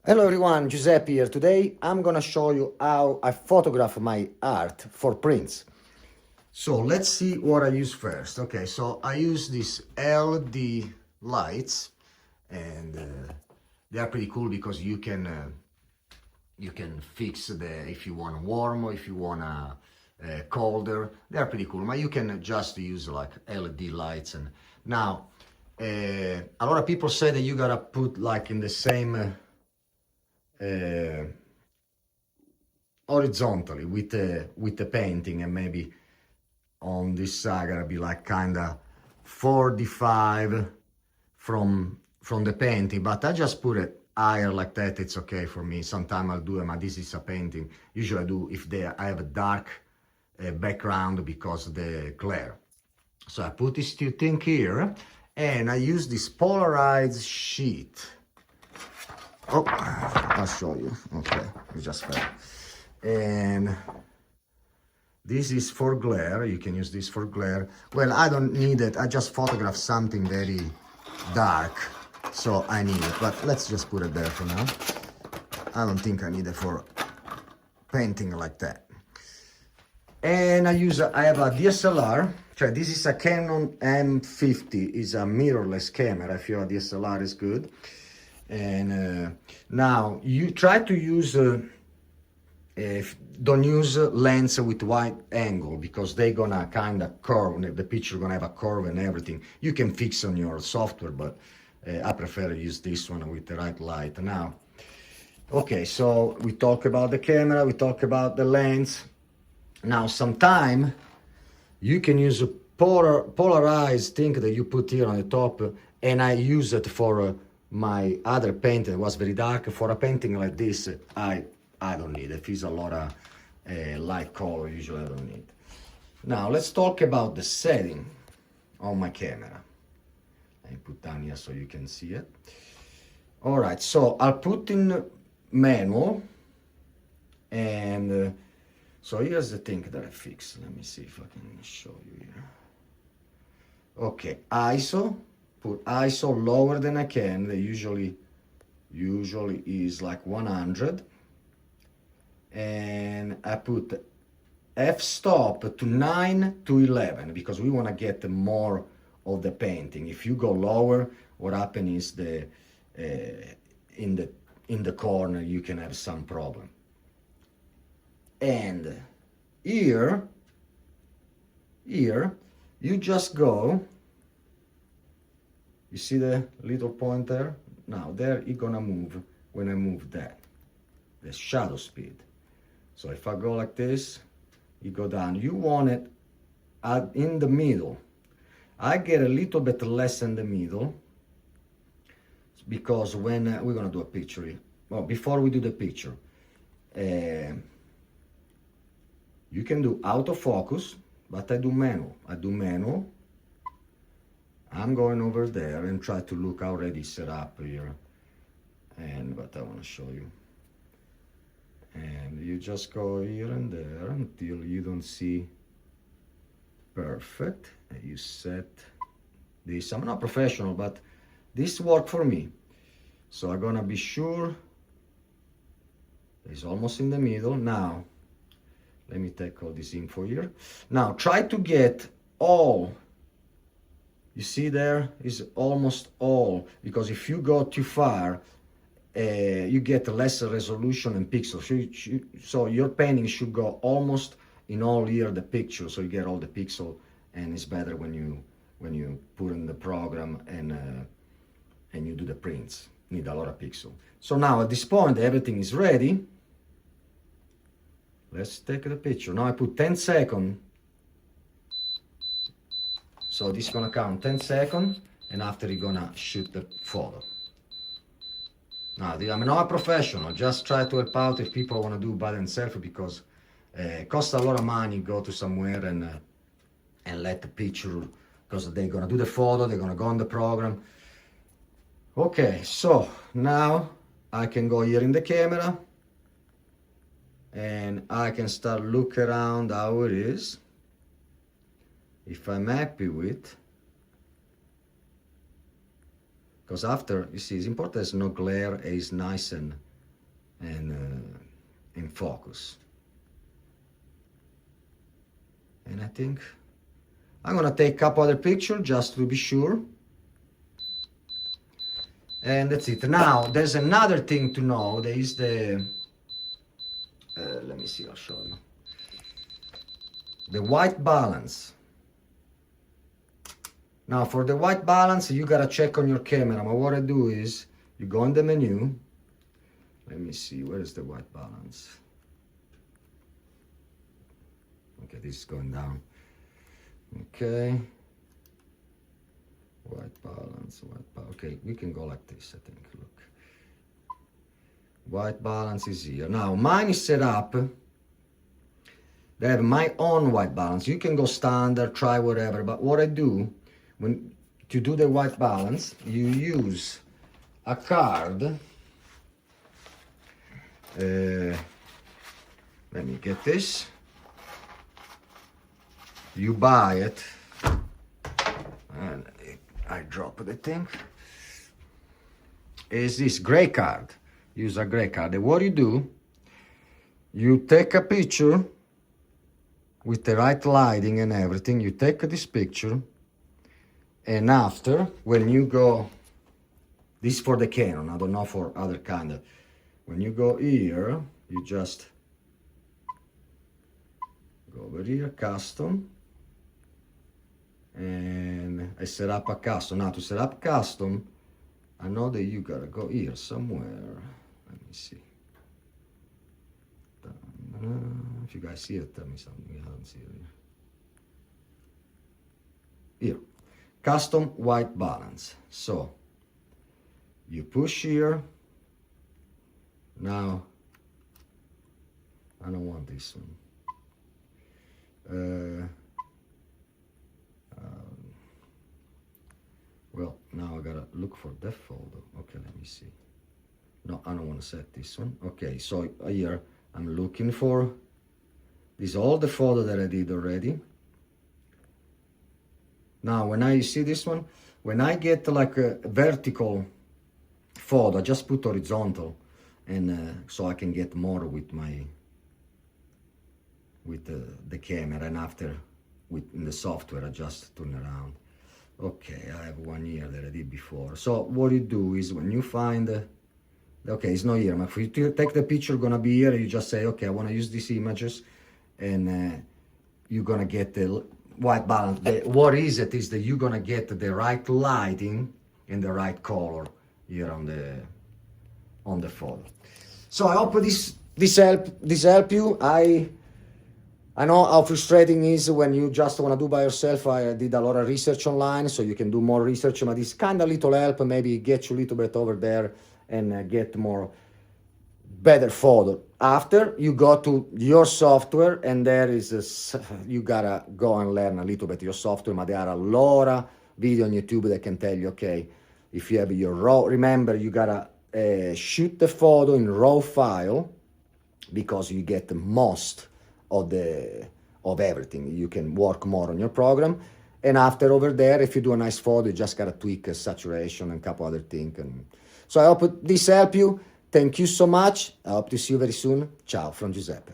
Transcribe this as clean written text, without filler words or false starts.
Hello everyone, Giuseppe here. Today I'm gonna show you how I photograph my art for prints. So let's see what I use first. Okay, so I use these LED lights and they are pretty cool because you can fix the if you want warm or if you want colder. They are pretty cool. But you can just use like LED lights. And now a lot of people say that you gotta put like in the same uh, horizontally with the painting, and maybe on this side gonna be like kind of 45 from the painting, but I just put it higher like that. It's okay for me. Sometimes I'll do it, but this is a painting. Usually I do if I have a dark background because of the glare. So I put this two thing here, and I use this polarized sheet. Oh, I'll show you. Okay, it just fell. And this is for glare. You can use this for glare. Well, I don't need it. I just photograph something very dark, so I need it. But let's just put it there for now. I don't think I need it for painting like that. And I have a DSLR. This is a Canon M50. It's a mirrorless camera. If your DSLR is good. And now you try to use don't use lens with wide angle because they're gonna kind of curve. The picture gonna have a curve and everything. You can fix on your software, but I prefer to use this one with the right light. Now, okay, so we talk about the camera, we talk about the lens. Now, sometime you can use a polarized thing that you put here on the top, and I use it for my other painting. It was very dark. For a painting like this, I don't need it. If it's a lot of light color, usually I don't need. Now let's talk about the setting on my camera. Let me put down here so you can see it. All right, so I'll put in manual, and so here's the thing that I fixed. Let me see if I can show you here. Okay, ISO. Put ISO lower than I can. They usually is like 100. And I put f-stop to 9 to 11 because we want to get more of the painting. If you go lower, what happens is in the corner you can have some problem. And here you just go. You see the little point there? Now there it's gonna move when I move that. The shutter speed. So if I go like this, you go down. You want it in the middle. I get a little bit less in the middle because when we're gonna do a picture here. Well, before we do the picture, you can do autofocus, but I do manual. I'm going over there and try to look already set up here. But I want to show you. And you just go here and there until you don't see perfect. And you set this. I'm not professional, but this worked for me. So I'm gonna be sure it's almost in the middle. Now, let me take all this info here. Now, try to get all. You see there is almost all, because if you go too far, you get less resolution and pixels. So your painting should go almost in all here the picture, so you get all the pixel, and it's better when you put in the program and you do the prints. Need a lot of pixel. So now at this point everything is ready. Let's take the picture. Now I put 10 seconds. So this is gonna count 10 seconds, and after you're gonna shoot the photo. Now, I'm not a professional, just try to help out if people want to do by themselves, because it costs a lot of money go to somewhere and let the picture, because they're gonna do the photo, they're gonna go on the program. Okay, so now I can go here in the camera and I can start look around how it is. If I'm happy with, because after, you see, it's important there's no glare, it's nice and and in focus. And I think I'm gonna take a couple other pictures just to be sure. And that's it. Now, there's another thing to know. There is the, let me see, I'll show you. The white balance. Now, for the white balance, you gotta check on your camera. But what I do is, you go in the menu. Let me see, where is the white balance? Okay, this is going down. Okay. White balance, okay, we can go like this, I think, look. White balance is here. Now, mine is set up. They have my own white balance. You can go standard, try whatever, but what I do, when to do the white balance, you use a card. Let me get this. You buy it, and I drop the thing. Is this gray card? Use a gray card. And what you do, you take a picture with the right lighting and everything. You take this picture, and after, when you go, this is for the Canon, I don't know for other kind of, when you go here, you just go over here, custom, and I set up a custom. Now to set up custom, I know that you gotta go here somewhere. Let me see. If you guys see it, tell me something. I don't see it here. Here, custom white balance. So you push here. Now I don't want this one. Well, now I gotta look for that folder. Okay, let me see. No, I don't want to set this one. Okay, so here I'm looking for, this is all the folder that I did already. Now, when I see this one, when I get like a vertical photo, I just put horizontal, and so I can get more with my, with the camera, and after in the software I just turn around. Okay, I have one here that I did before. So what you do is when you find, okay, it's not here, but for you to take the picture, gonna be here, you just say, okay, I wanna use these images, and you're gonna get the white balance. What is it is that you're gonna get the right lighting and the right color here on the photo. So I hope this help you. I know how frustrating it is when you just want to do by yourself. I did a lot of research online, so you can do more research, but this kind of little help, maybe get you a little bit over there and get more better photo. After you go to your software, and there is you gotta go and learn a little bit your software, but there are a lot of video on YouTube that can tell you, okay, if you have your raw, remember you gotta shoot the photo in raw file, because you get the most of everything. You can work more on your program, and after over there, if you do a nice photo, you just gotta tweak saturation and a couple other things. And so I hope this helped you. Thank you so much. I hope to see you very soon. Ciao from Giuseppe.